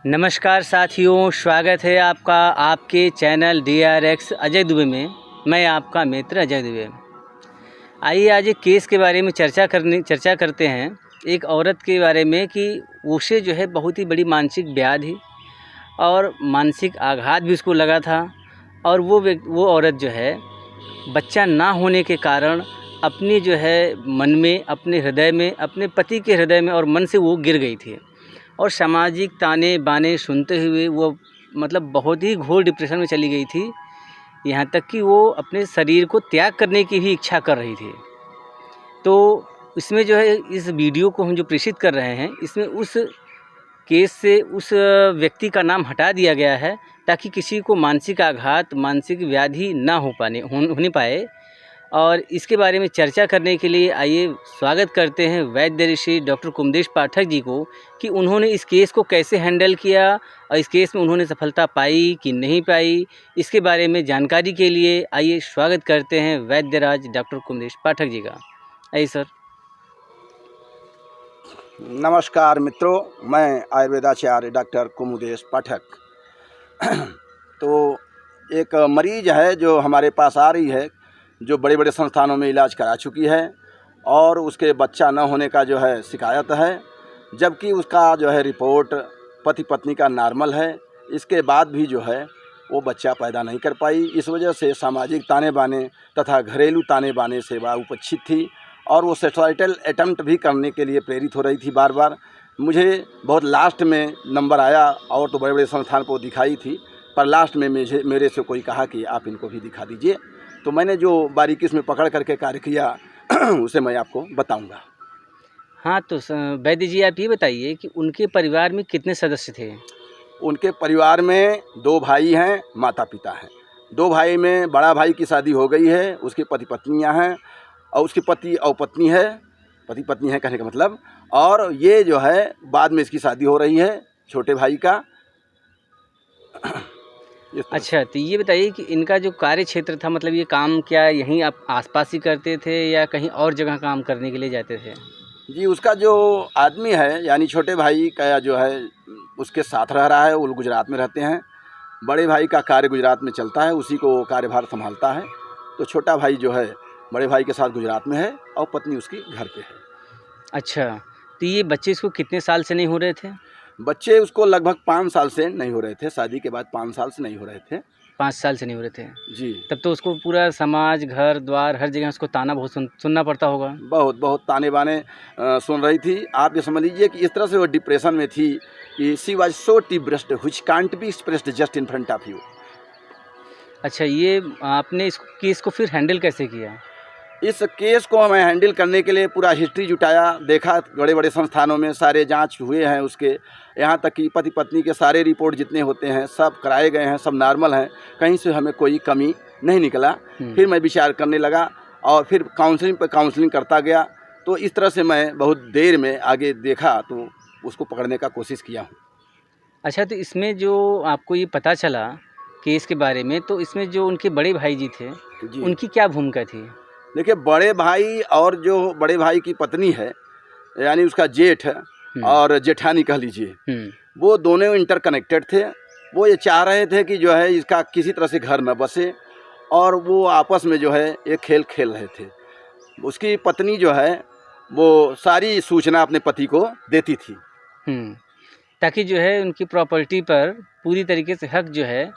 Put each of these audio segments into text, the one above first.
नमस्कार साथियों, स्वागत है आपका आपके चैनल DRX अजय दुबे में। मैं आपका मित्र अजय दुबे। आइए आज एक केस के बारे में चर्चा करते हैं। एक औरत के बारे में कि उसे जो है बहुत ही बड़ी मानसिक व्याधि और मानसिक आघात भी उसको लगा था, और वो औरत जो है बच्चा ना होने के कारण अपनी जो है मन में, अपने हृदय में, अपने पति के हृदय में और मन से वो गिर गई थी। और सामाजिक ताने बाने सुनते हुए वो बहुत ही घोर डिप्रेशन में चली गई थी। यहाँ तक कि वो अपने शरीर को त्याग करने की भी इच्छा कर रही थी। तो इसमें जो है इस वीडियो को हम जो प्रेषित कर रहे हैं, इसमें उस केस से उस व्यक्ति का नाम हटा दिया गया है ताकि किसी को मानसिक आघात, मानसिक व्याधि ना होने पाए। और इसके बारे में चर्चा करने के लिए आइए स्वागत करते हैं वैद्य ऋषि डॉक्टर कुमदेश पाठक जी को कि उन्होंने इस केस को कैसे हैंडल किया और इस केस में उन्होंने सफलता पाई कि नहीं पाई। इसके बारे में जानकारी के लिए आइए स्वागत करते हैं वैद्यराज डॉक्टर कुमदेश पाठक जी का। आइए सर। नमस्कार मित्रों, मैं आयुर्वेदाचार्य डॉक्टर कुमुदेश पाठक। तो एक मरीज है जो हमारे पास आ रही है, जो बड़े बड़े संस्थानों में इलाज करा चुकी है और उसके बच्चा न होने का जो है शिकायत है, जबकि उसका जो है रिपोर्ट पति पत्नी का नॉर्मल है। इसके बाद भी जो है वो बच्चा पैदा नहीं कर पाई। इस वजह से सामाजिक ताने बाने तथा घरेलू ताने बाने से वह उपस्थित थी और वो सुसाइडल अटेम्प्ट भी करने के लिए प्रेरित हो रही थी बार बार। मुझे बहुत लास्ट में नंबर आया और तो बड़े बड़े संस्थान को दिखाई थी, पर लास्ट में मेरे से कोई कहा कि आप इनको भी दिखा दीजिए। तो मैंने जो बारीकी इसमें पकड़ करके कार्य किया उसे मैं आपको बताऊंगा। हाँ, तो वैद्य जी आप ये बताइए कि उनके परिवार में कितने सदस्य थे? उनके परिवार में 2 भाई हैं, माता पिता हैं। 2 भाई में बड़ा भाई की शादी हो गई है, उसकी पति पत्नियाँ हैं और उसकी पति और पत्नी है, पति पत्नी है कहने का मतलब। और ये जो है बाद में इसकी शादी हो रही है छोटे भाई का। अच्छा, तो ये बताइए कि इनका जो कार्य क्षेत्र था, ये काम क्या यहीं आप आसपास ही करते थे या कहीं और जगह काम करने के लिए जाते थे? जी, उसका जो आदमी है यानी छोटे भाई का जो है उसके साथ रह रहा है, वो गुजरात में रहते हैं। बड़े भाई का कार्य गुजरात में चलता है, उसी को कार्यभार संभालता है। तो छोटा भाई जो है बड़े भाई के साथ गुजरात में है और पत्नी उसकी घर पे है। अच्छा, तो ये बच्चे इसको कितने साल से नहीं हो रहे थे? बच्चे उसको लगभग 5 साल से नहीं हो रहे थे, शादी के बाद 5 साल से नहीं हो रहे थे। 5 साल से नहीं हो रहे थे? जी। तब तो उसको पूरा समाज, घर द्वार हर जगह उसको ताना बहुत सुनना पड़ता होगा। बहुत बहुत ताने बाने सुन रही थी। आप ये समझ लीजिए कि इस तरह से वो डिप्रेशन में थी कि she was so depressed which can't be expressed just in front of you. अच्छा, ये आपने इस केस को फिर हैंडल कैसे किया? इस केस को मैं हैंडल करने के लिए पूरा हिस्ट्री जुटाया, देखा बड़े बड़े संस्थानों में सारे जांच हुए हैं उसके, यहाँ तक कि पति पत्नी के सारे रिपोर्ट जितने होते हैं सब कराए गए हैं, सब नॉर्मल हैं, कहीं से हमें कोई कमी नहीं निकला। फिर मैं विचार करने लगा और फिर काउंसलिंग पर काउंसलिंग करता गया। तो इस तरह से मैं बहुत देर में आगे देखा तो उसको पकड़ने का कोशिश किया हूँ। अच्छा, तो इसमें जो आपको ये पता चला केस के बारे में, तो इसमें जो उनके बड़े भाई जी थे, उनकी क्या भूमिका थी? देखिए, बड़े भाई और जो बड़े भाई की पत्नी है यानी उसका जेठ और जेठानी कह लीजिए, वो दोनों इंटरकनेक्टेड थे। वो ये चाह रहे थे कि जो है इसका किसी तरह से घर न बसे और वो आपस में जो है एक खेल खेल रहे थे। उसकी पत्नी जो है वो सारी सूचना अपने पति को देती थी ताकि जो है उनकी प्रॉपर्टी पर पूरी तरीके से हक जो है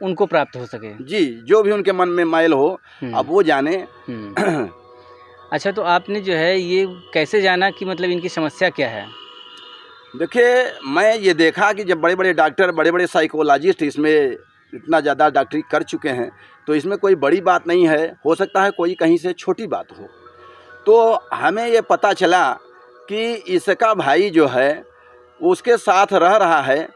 उनको प्राप्त हो सके। जी, जो भी उनके मन में मैल हो अब वो जाने। अच्छा, तो आपने जो है ये कैसे जाना कि इनकी समस्या क्या है? देखिए, मैं ये देखा कि जब बड़े बड़े डॉक्टर, बड़े बड़े साइकोलॉजिस्ट इसमें इतना ज़्यादा डॉक्टरी कर चुके हैं तो इसमें कोई बड़ी बात नहीं है, हो सकता है कोई कहीं से छोटी बात हो। तो हमें ये पता चला कि इसका भाई जो है उसके साथ रह रहा है,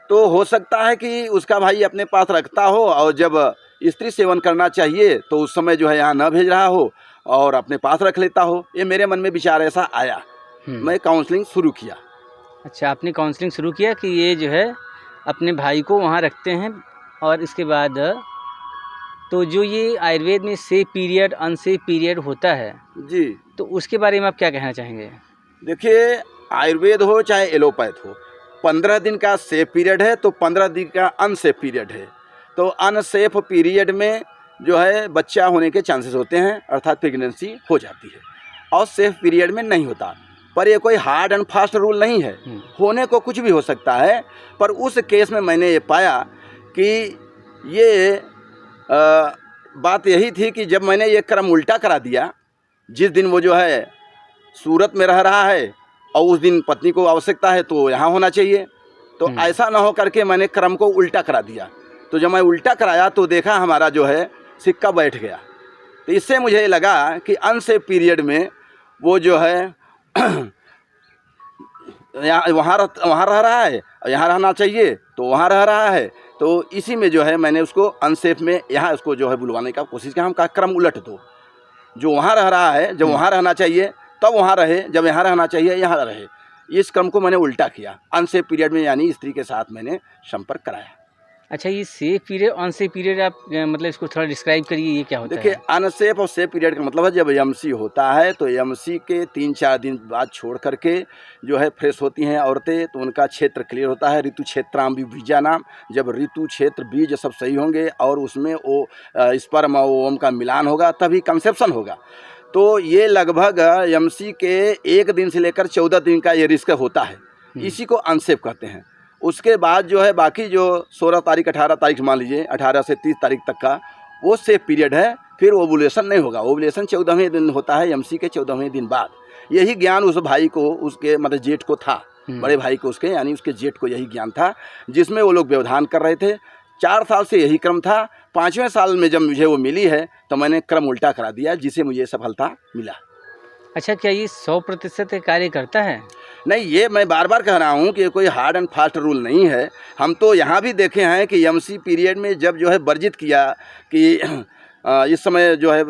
तो हो सकता है कि उसका भाई अपने पास रखता हो और जब स्त्री सेवन करना चाहिए तो उस समय जो है यहाँ न भेज रहा हो और अपने पास रख लेता हो। ये मेरे मन में विचार ऐसा आया। मैं काउंसलिंग शुरू किया। अच्छा, आपने काउंसलिंग शुरू किया कि ये जो है अपने भाई को वहाँ रखते हैं, और इसके बाद तो जो ये आयुर्वेद में सेफ पीरियड, अनसेफ पीरियड होता है जी, तो उसके बारे में आप क्या कहना चाहेंगे? देखिए, आयुर्वेद हो चाहे एलोपैथ हो, 15 दिन का सेफ पीरियड है, तो 15 दिन का अनसेफ पीरियड है। तो अनसेफ पीरियड में जो है बच्चा होने के चांसेस होते हैं, अर्थात प्रेगनेंसी हो जाती है, और सेफ पीरियड में नहीं होता। पर ये कोई हार्ड एंड फास्ट रूल नहीं है, होने को कुछ भी हो सकता है। पर उस केस में मैंने ये पाया कि ये बात यही थी कि जब मैंने ये क्रम उल्टा करा दिया, जिस दिन वो जो है सूरत में रह रहा है और उस दिन पत्नी को आवश्यकता है तो यहाँ होना चाहिए, तो ऐसा ना हो करके मैंने क्रम को उल्टा करा दिया। तो जब मैं उल्टा कराया तो देखा हमारा जो है सिक्का बैठ गया। तो इससे मुझे लगा कि अनसेफ पीरियड में वो जो है वहाँ रह रहा है, यहाँ रहना चाहिए तो वहाँ रह रहा है। तो इसी में जो है मैंने उसको अनसेफ में यहाँ उसको जो है बुलवाने का कोशिश किया। हम कहा क्रम उलट दो, जो वहाँ रह रहा है जब वहाँ रहना चाहिए तब वहाँ रहे, जब यहाँ रहना चाहिए यहाँ रहे। इस क्रम को मैंने उल्टा किया। अनसेफ पीरियड में यानी स्त्री के साथ मैंने संपर्क कराया। अच्छा, ये सेफ पीरियड अनसेफ पीरियड आप मतलब इसको थोड़ा डिस्क्राइब करिए, ये क्या होता है? देखिए, अनसेफ और सेफ पीरियड का मतलब है जब यमसी होता है तो यमसी के 3-4 दिन बाद छोड़ करके जो है फ्रेश होती हैं औरतें, तो उनका क्षेत्र क्लियर होता है। ऋतु क्षेत्राम बीजा नाम, जब ऋतु क्षेत्र बीज सब सही होंगे और उसमें वो स्पर्म और ओम का मिलान होगा तभी कंसेप्शन होगा। तो ये लगभग यमसी के 1 दिन से लेकर 14 दिन का ये रिस्क होता है, इसी को अनसेफ कहते हैं। उसके बाद जो है बाकी जो 16 तारीख 18 तारीख मान लीजिए 18 से 30 तारीख तक का वो सेफ पीरियड है। फिर ओवुलेशन नहीं होगा, ओवुलेशन 14वें दिन होता है, यमसी के 14वें दिन बाद। यही ज्ञान उस भाई को, उसके मतलब जेठ को था, बड़े भाई को उसके यानी उसके जेठ को यही ज्ञान था, जिसमें वो लोग व्यवधान कर रहे थे। 4 साल से यही क्रम था। 5वें साल में जब मुझे वो मिली है तो मैंने क्रम उल्टा करा दिया, जिसे मुझे सफलता मिला। अच्छा, क्या ये 100% कार्य करता है? नहीं, ये मैं बार बार कह रहा हूँ कि कोई हार्ड एंड फास्ट रूल नहीं है। हम तो यहाँ भी देखे हैं कि यमसी पीरियड में जब जो है वर्जित किया कि इस समय जो है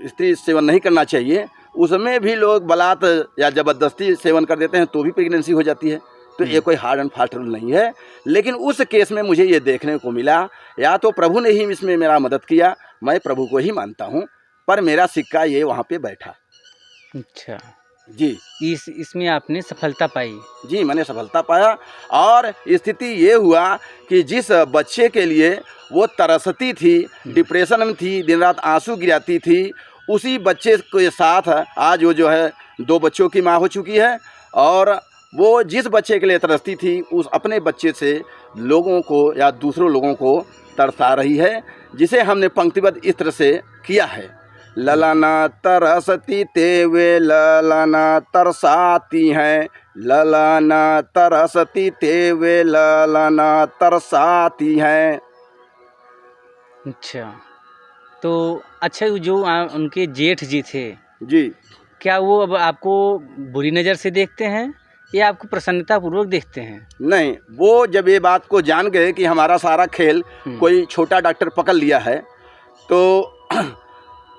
स्त्री सेवन नहीं करना चाहिए, उसमें भी लोग बलात् या ज़बरदस्ती सेवन कर देते हैं तो भी प्रेगनेंसी हो जाती है। तो ये कोई हार्ड एंड फास्ट रूल नहीं है। लेकिन उस केस में मुझे ये देखने को मिला, या तो प्रभु ने ही इसमें मेरा मदद किया, मैं प्रभु को ही मानता हूँ, पर मेरा सिक्का ये वहाँ पे बैठा। अच्छा जी, इसमें आपने सफलता पाई? जी, मैंने सफलता पाया। और स्थिति ये हुआ कि जिस बच्चे के लिए वो तरसती थी, डिप्रेशन में थी, दिन रात आंसू गिराती थी, उसी बच्चे के साथ आज वो जो है 2 बच्चों की माँ हो चुकी है। और वो जिस बच्चे के लिए तरसती थी उस अपने बच्चे से लोगों को या दूसरों लोगों को तरसा रही है, जिसे हमने पंक्तिबद्ध इस तरह से किया है। ललना तरसती तेवे ललना तरसाती हैं, ललना तरसती तेवे ललना तरसाती हैं। अच्छा, तो अच्छा जो उनके जेठ जी थे जी, क्या वो अब आपको बुरी नज़र से देखते हैं या आपको प्रसन्नतापूर्वक देखते हैं? नहीं, वो जब ये बात को जान गए कि हमारा सारा खेल कोई छोटा डॉक्टर पकड़ लिया है, तो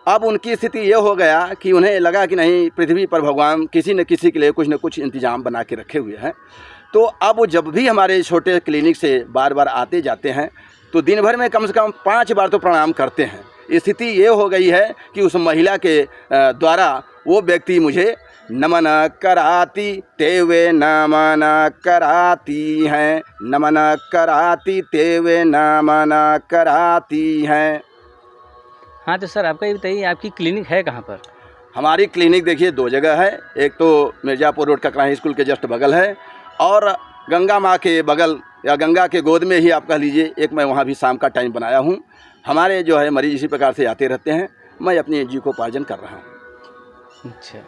अब उनकी स्थिति ये हो गया कि उन्हें लगा कि नहीं, पृथ्वी पर भगवान किसी न किसी के लिए कुछ न कुछ इंतजाम बना के रखे हुए हैं। तो अब वो जब भी हमारे छोटे क्लिनिक से बार बार आते जाते हैं तो दिन भर में कम से कम 5 बार तो प्रणाम करते हैं। स्थिति ये हो गई है कि उस महिला के द्वारा वो व्यक्ति मुझे नमन कराती तेवे नमन कराती हैं, नमन कराती तेवे नमन कराती हैं। हाँ, तो सर आपका ये बताइए, आपकी क्लिनिक है कहाँ पर? हमारी क्लिनिक देखिए 2 जगह है। एक तो मिर्ज़ापुर रोड ककराही स्कूल के जस्ट बगल है, और गंगा माँ के बगल या गंगा के गोद में ही आप कह लीजिए, एक मैं वहाँ भी शाम का टाइम बनाया हूँ। हमारे जो है मरीज इसी प्रकार से आते रहते हैं, मैं अपनी जीविकोपार्जन कर रहा हूँ। अच्छा,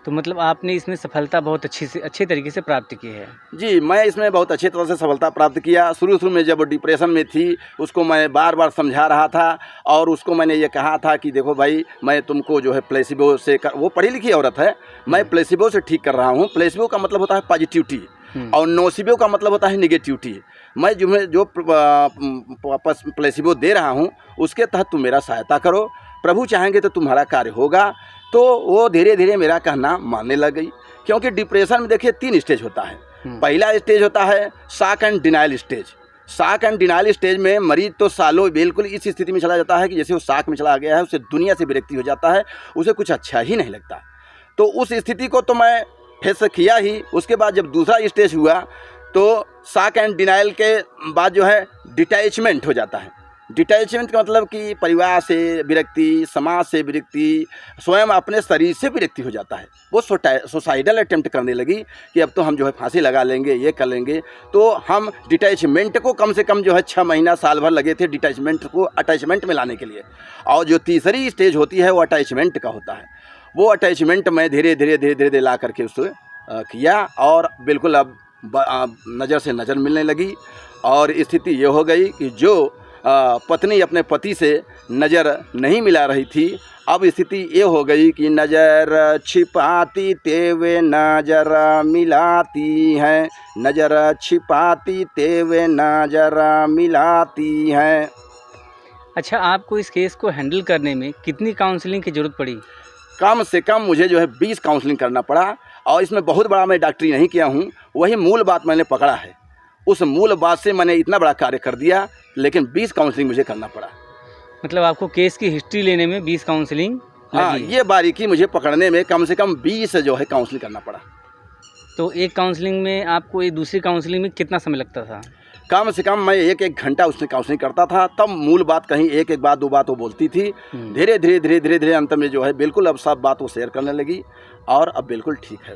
तो मतलब आपने इसमें सफलता बहुत अच्छे तरीके से प्राप्त की है? जी, मैं इसमें बहुत अच्छी तरह से सफलता प्राप्त किया। शुरू में जब डिप्रेशन में थी उसको मैं बार बार समझा रहा था, और उसको मैंने ये कहा था कि देखो भाई, मैं तुमको जो है प्लेसिबो से वो पढ़ी लिखी औरत है, मैं प्लेसिबो से ठीक कर रहा हूँ। प्लेसिबो का मतलब होता है पॉजिटिविटी, और नोसिबो का मतलब होता है निगेटिविटी। मैं जो प्लेसिबो दे रहा हूँ उसके तहत तुम मेरा सहायता करो, प्रभु चाहेंगे तो तुम्हारा कार्य होगा। तो वो धीरे धीरे मेरा कहना मानने लग गई, क्योंकि डिप्रेशन में देखिए 3 स्टेज होता है। पहला स्टेज होता है shock and denial stage. Shock and denial stage में मरीज तो सालों बिल्कुल इस स्थिति में चला जाता है कि जैसे वो शॉक में चला गया है, उसे दुनिया से विरक्ति हो जाता है, उसे कुछ अच्छा ही नहीं लगता। तो उस स्थिति को तो मैं फेस किया ही। उसके बाद जब दूसरा स्टेज हुआ तो शॉक एंड डिनाइल के बाद जो है डिटैचमेंट हो जाता है। डिटैचमेंट का मतलब कि परिवार से विरक्ति, समाज से विरक्ति, स्वयं अपने शरीर से विरक्ति हो जाता है। वो सुसाइडल अटेम्प्ट करने लगी कि अब तो हम जो है फांसी लगा लेंगे, ये कर लेंगे। तो हम डिटैचमेंट को कम से कम जो है 6 महीना साल भर लगे थे डिटैचमेंट को अटैचमेंट में लाने के लिए। और जो तीसरी स्टेज होती है वो अटैचमेंट का होता है। वो अटैचमेंट में धीरे धीरे ला करके उसको किया और बिल्कुल अब नज़र से नज़र मिलने लगी। और स्थिति ये हो गई कि जो पत्नी अपने पति से नज़र नहीं मिला रही थी, अब स्थिति ये हो गई कि नज़र छिपाती तेवे नज़र मिलाती हैं, नज़र छिपाती तेवे नज़र मिलाती हैं। अच्छा, आपको इस केस को हैंडल करने में कितनी काउंसलिंग की ज़रूरत पड़ी? कम से कम मुझे जो है 20 काउंसलिंग करना पड़ा। और इसमें बहुत बड़ा मैं डॉक्टरी नहीं किया हूँ, वही मूल बात मैंने पकड़ा है। उस मूल बात से मैंने इतना बड़ा कार्य कर दिया, लेकिन 20 काउंसलिंग मुझे करना पड़ा। मतलब आपको केस की हिस्ट्री लेने में 20 काउंसलिंग हाँ, ये बारीकी मुझे पकड़ने में कम से कम 20 जो है काउंसलिंग करना पड़ा। तो एक काउंसलिंग में आपको ये दूसरी काउंसलिंग में कितना समय लगता था? कम से कम मैं 1-1 घंटा उसमें काउंसलिंग करता था, तब मूल बात कहीं 1-1 बात 2 बात वो बोलती थी। धीरे धीरे अंत में जो है बिल्कुल अब सब बात वो शेयर करने लगी और अब बिल्कुल ठीक है।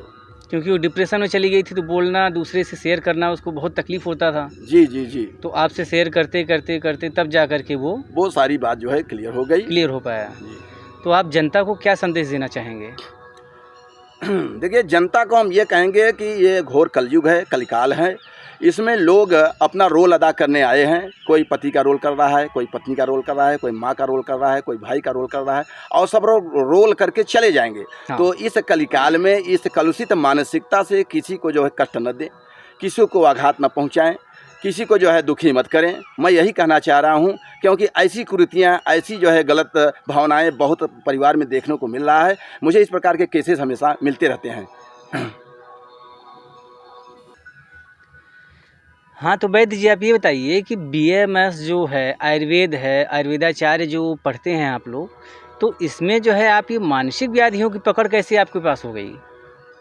क्योंकि वो डिप्रेशन में चली गई थी, तो बोलना, दूसरे से शेयर करना उसको बहुत तकलीफ होता था। जी। तो आपसे शेयर करते तब जा कर के वो सारी बात जो है क्लियर हो पाया। तो आप जनता को क्या संदेश देना चाहेंगे? देखिए, जनता को हम ये कहेंगे कि ये घोर कलयुग है, कलिकाल है। इसमें लोग अपना रोल अदा करने आए हैं। कोई पति का रोल कर रहा है, कोई पत्नी का रोल कर रहा है, कोई माँ का रोल कर रहा है, कोई भाई का रोल कर रहा है, और सब रोल करके चले जाएंगे। हाँ। तो इस कलिकाल में इस कलुषित मानसिकता से किसी को जो है कष्ट न दें, किसी को आघात न पहुँचाएँ, किसी को जो है दुखी मत करें। मैं यही कहना चाह रहा हूँ, क्योंकि ऐसी कुरीतियाँ, ऐसी जो है गलत भावनाएं बहुत परिवार में देखने को मिल रहा है। मुझे इस प्रकार के केसेस हमेशा मिलते रहते हैं। हाँ, तो वैद्य जी आप ये बताइए कि BAMS जो है आयुर्वेद है, आयुर्वेदाचार्य जो पढ़ते हैं आप लोग, तो इसमें जो है आप ये मानसिक व्याधियों की पकड़ कैसे आपके पास हो गई?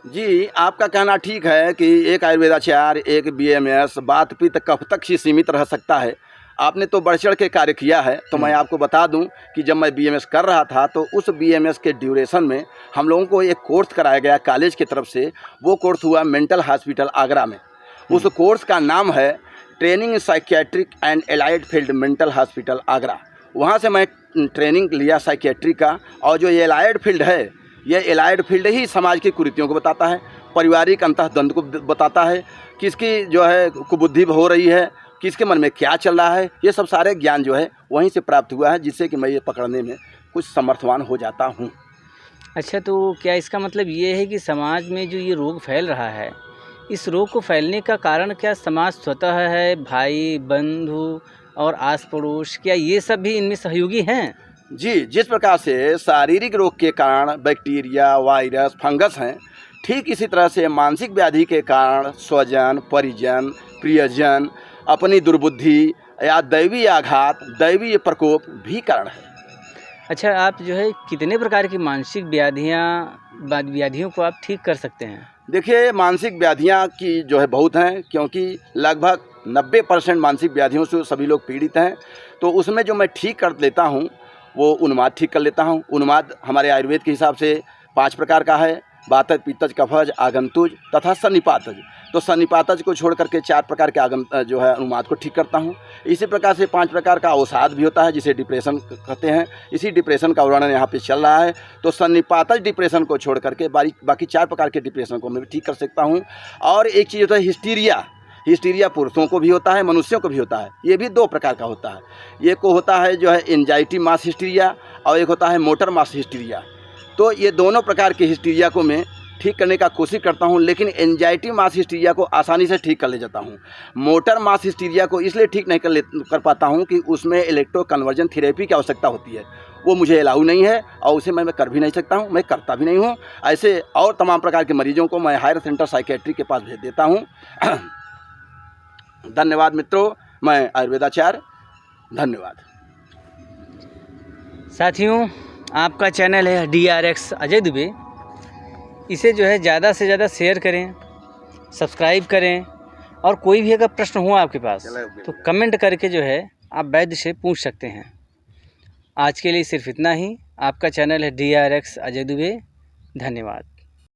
जी, आपका कहना ठीक है कि एक आयुर्वेदाचार्य, एक BAMS वात पित्त कफ तक ही सीमित रह सकता है। आपने तो बढ़ चढ़ के कार्य किया है। तो मैं आपको बता दूं कि जब मैं BAMS कर रहा था, तो उस BAMS के ड्यूरेशन में हम लोगों को एक कोर्स कराया गया कॉलेज की तरफ से। वो कोर्स हुआ मेंटल हॉस्पिटल आगरा में। उस कोर्स का नाम है training psychiatric and allied field mental hospital Agra. वहाँ से मैं ट्रेनिंग लिया साइकियाट्री का। और जो ये एलाइड फील्ड है, ये एलाइड फील्ड ही समाज की कुरीतियों को बताता है, पारिवारिक अंतःद्वंद को बताता है, किसकी जो है कुबुद्धि हो रही है, किसके मन में क्या चल रहा है। ये सब सारे ज्ञान जो है वहीं से प्राप्त हुआ है, जिससे कि मैं ये पकड़ने में कुछ समर्थवान हो जाता हूँ। अच्छा, तो क्या इसका मतलब ये है कि समाज में जो ये रोग फैल रहा है, इस रोग को फैलने का कारण क्या समाज स्वतः है, भाई बंधु और आस पड़ोस, क्या ये सब भी इनमें सहयोगी हैं? जी, जिस प्रकार से शारीरिक रोग के कारण बैक्टीरिया, वायरस, फंगस हैं, ठीक इसी तरह से मानसिक व्याधि के कारण स्वजन, परिजन, प्रियजन, अपनी दुर्बुद्धि या दैवीय आघात, दैवीय प्रकोप भी कारण है। अच्छा, आप जो है कितने प्रकार की मानसिक व्याधियों को आप ठीक कर सकते हैं? देखिए, मानसिक व्याधियाँ की जो है बहुत हैं, क्योंकि लगभग 90% मानसिक व्याधियों से सभी लोग पीड़ित हैं। तो उसमें जो मैं ठीक कर लेता हूँ, वो उन्माद ठीक कर लेता हूँ। उन्माद हमारे आयुर्वेद के हिसाब से 5 प्रकार का है: वातज, पित्तज, कफज, आगंतुज तथा सन्निपातज। तो सन्निपातज को छोड़ करके 4 प्रकार के जो है उन्माद को ठीक करता हूँ। इसी प्रकार से 5 प्रकार का अवसाद भी होता है, जिसे डिप्रेशन कहते हैं। इसी डिप्रेशन का वर्णन यहाँ पे चल रहा है। तो सन्निपातज डिप्रेशन को छोड़ करके बाकी 4 प्रकार के डिप्रेशन को मैं भी ठीक कर सकता हूँ। और एक चीज़ होता है हिस्टीरिया। हिस्टीरिया पुरुषों को भी होता है, मनुष्यों को भी होता है। ये भी 2 प्रकार का होता है। एक को होता है जो है एंजाइटी मास हिस्टीरिया, और एक होता है मोटर मास हिस्टीरिया। तो ये दोनों प्रकार के हिस्टीरिया को मैं ठीक करने का कोशिश करता हूं, लेकिन एंजाइटी मास हिस्टीरिया को आसानी से ठीक कर ले जाता हूं। मोटर मास हिस्टीरिया को इसलिए ठीक नहीं कर पाता हूं कि उसमें इलेक्ट्रो कन्वर्जन थेरेपी की आवश्यकता होती है। वो मुझे अलाउ नहीं है और उसे मैं कर भी नहीं सकता हूं, मैं करता भी नहीं हूं। ऐसे और तमाम प्रकार के मरीजों को मैं हायर सेंटर साइकियाट्री के पास भेज देता हूँ। धन्यवाद मित्रों, मैं आयुर्वेदाचार्य। धन्यवाद साथियों, आपका चैनल है DRX अजय दुबे। इसे जो है ज़्यादा से ज़्यादा शेयर करें, सब्सक्राइब करें और कोई भी अगर प्रश्न हो आपके पास तो कमेंट करके जो है आप वैद्य से पूछ सकते हैं। आज के लिए सिर्फ इतना ही। आपका चैनल है DRX अजय दुबे। धन्यवाद।